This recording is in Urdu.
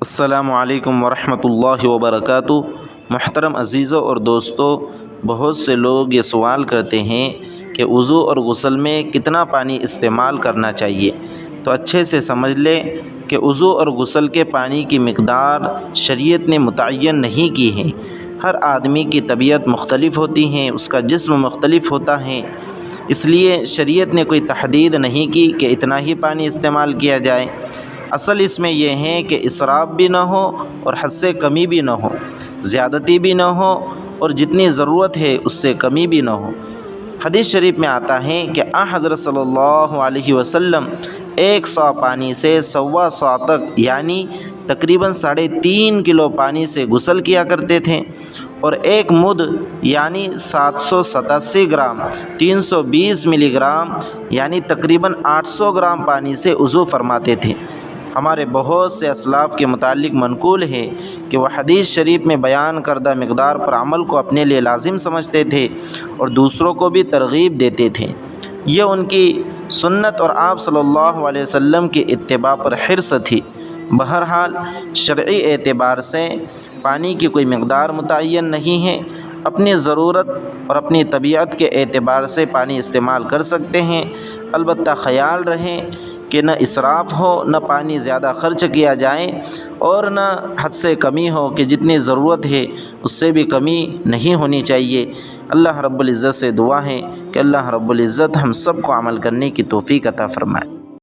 السلام علیکم ورحمۃ اللہ وبرکاتہ۔ محترم عزیزوں اور دوستوں، بہت سے لوگ یہ سوال کرتے ہیں کہ وضو اور غسل میں کتنا پانی استعمال کرنا چاہیے۔ تو اچھے سے سمجھ لیں کہ وضو اور غسل کے پانی کی مقدار شریعت نے متعین نہیں کی ہے۔ ہر آدمی کی طبیعت مختلف ہوتی ہے، اس کا جسم مختلف ہوتا ہے، اس لیے شریعت نے کوئی تحدید نہیں کی کہ اتنا ہی پانی استعمال کیا جائے۔ اصل اس میں یہ ہے کہ اسراف بھی نہ ہو اور حد سے کمی بھی نہ ہو، زیادتی بھی نہ ہو اور جتنی ضرورت ہے اس سے کمی بھی نہ ہو۔ حدیث شریف میں آتا ہے کہ حضرت صلی اللہ علیہ وسلم 1 سا پانی سے 1.25 سا تک یعنی تقریباً 3.5 کلو پانی سے غسل کیا کرتے تھے، اور 1 مد یعنی 787 گرام 320 ملی گرام یعنی تقریباً 800 گرام پانی سے وضو فرماتے تھے۔ ہمارے بہت سے اسلاف کے متعلق منقول ہے کہ وہ حدیث شریف میں بیان کردہ مقدار پر عمل کو اپنے لیے لازم سمجھتے تھے اور دوسروں کو بھی ترغیب دیتے تھے۔ یہ ان کی سنت اور آپ صلی اللہ علیہ وسلم کی اتباع پر حرص تھی۔ بہرحال شرعی اعتبار سے پانی کی کوئی مقدار متعین نہیں ہے، اپنی ضرورت اور اپنی طبیعت کے اعتبار سے پانی استعمال کر سکتے ہیں۔ البتہ خیال رہے کہ نہ اسراف ہو، نہ پانی زیادہ خرچ کیا جائے اور نہ حد سے کمی ہو کہ جتنی ضرورت ہے اس سے بھی کمی نہیں ہونی چاہیے۔ اللہ رب العزت سے دعا ہے کہ اللہ رب العزت ہم سب کو عمل کرنے کی توفیق عطا فرمائے۔